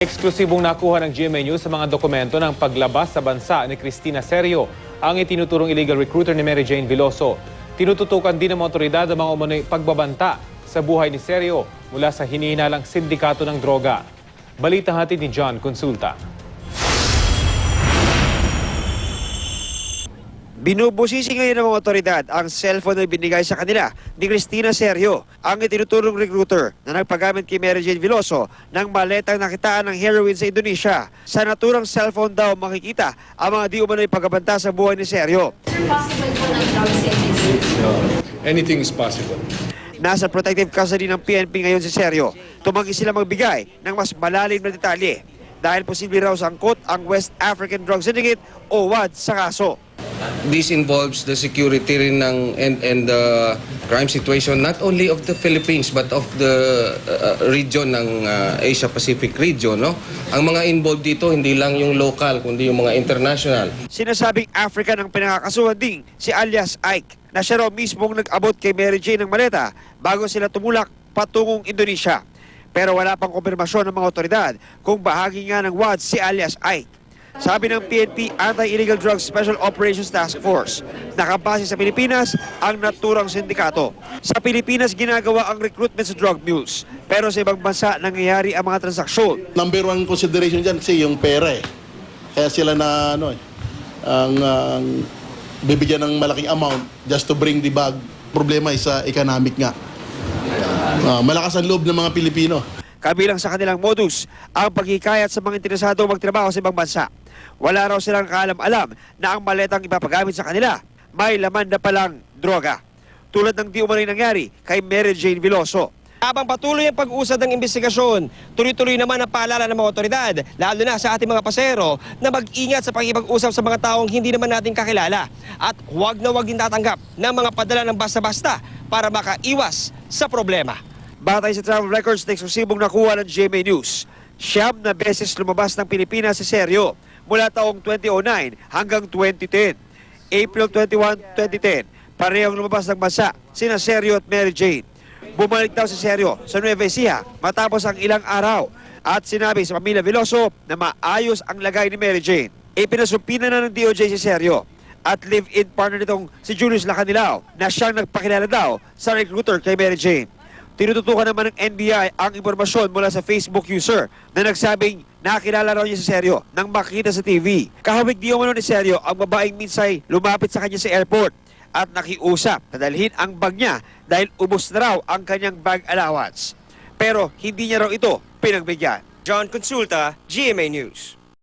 Eksklusibong nakuha ng GMA News sa mga dokumento ng paglabas sa bansa ni Cristina Serio, ang itinuturong illegal recruiter ni Mary Jane Veloso. Tinututukan din ng mga otoridad ang mga umano'y pagbabanta sa buhay ni Serio mula sa hinihinalang sindikato ng droga. Balita hatid ni John Consulta. Binubusisi ngayon ng mga otoridad ang cellphone na binigay sa kanila ni Cristina Serio, ang itinuturong recruiter na nagpagamit kay Mary Jane Veloso ng maletang nakitaan ng heroin sa Indonesia. Sa naturang cellphone daw makikita ang mga di umano'y pagbabanta sa buhay ni Serio. Sir, possible po ng drug sales? Anything is possible. Nasa protective custody ng PNP ngayon si Serio. Tumanggi sila magbigay ng mas malalim na detalye dahil posible raw sangkot ang West African Drug Syndicate o WAD sa kaso. This involves the security rin ng and the crime situation not only of the Philippines but of the region ng Asia Pacific region, no? Ang mga involved dito hindi lang yung local kundi yung mga international. Sinasabing African ang pinakakasuhan ding si alias Ike na siya raw mismong nag-abot kay Mary Jane ng maleta bago sila tumulak patungong Indonesia. Pero wala pang kumpirmasyon ng mga otoridad kung bahagi nga ng WAD si alias Ike. Sabi ng PNP Anti-Illegal Drugs Special Operations Task Force, nakabase sa Pilipinas ang naturang sindikato. Sa Pilipinas ginagawa ang recruitment sa drug mules, pero sa ibang bansa nangyayari ang mga transaksyon. Number one consideration dyan kasi yung pera eh. Kaya sila na ang bibigyan ng malaking amount just to bring the bag. Problema is economic nga. Malakas ang loob ng mga Pilipino. Kabilang sa kanilang modus ang paghikayat sa mga interesado magtrabaho sa ibang bansa. Wala raw silang kaalam-alam na ang maletang ipapagamit sa kanila may laman na palang droga. Tulad ng di umano'y nangyari kay Mary Jane Veloso. Habang patuloy ang pag-usad ng investigasyon, tuloy-tuloy naman ang paalala ng mga otoridad, lalo na sa ating mga pasero, na mag-ingat sa pakikipag-usap sa mga taong hindi naman natin kakilala. At huwag na huwag din tatanggap ng mga padala ng basta-basta para makaiwas sa problema. Batay sa travel records na eksklusibong nakuha ng GMA News, 9 na beses lumabas ng Pilipinas si Serio mula taong 2009 hanggang 2010. April 21, 2010, parehong lumabas ng bansa sina Serio at Mary Jane. Bumalik daw si Serio sa Nueva Ecija matapos ang ilang araw at sinabi sa pamilya Veloso na maayos ang lagay ni Mary Jane. Ipinasumpina na ng DOJ si Serio at live-in partner nitong si Julius Lacanilao na siyang nagpakilala daw sa recruiter kay Mary Jane. Tinututukan naman ng NBI ang impormasyon mula sa Facebook user na nagsabing nakilala raw niya si Serio nang makita sa TV. Kahawig di umano ni Serio ang babaeng minsay lumapit sa kanya sa airport at nakiusap na dalhin ang bag niya dahil ubos na raw ang kanyang bag allowance. Pero hindi niya raw ito pinagbigyan. John Consulta, GMA News.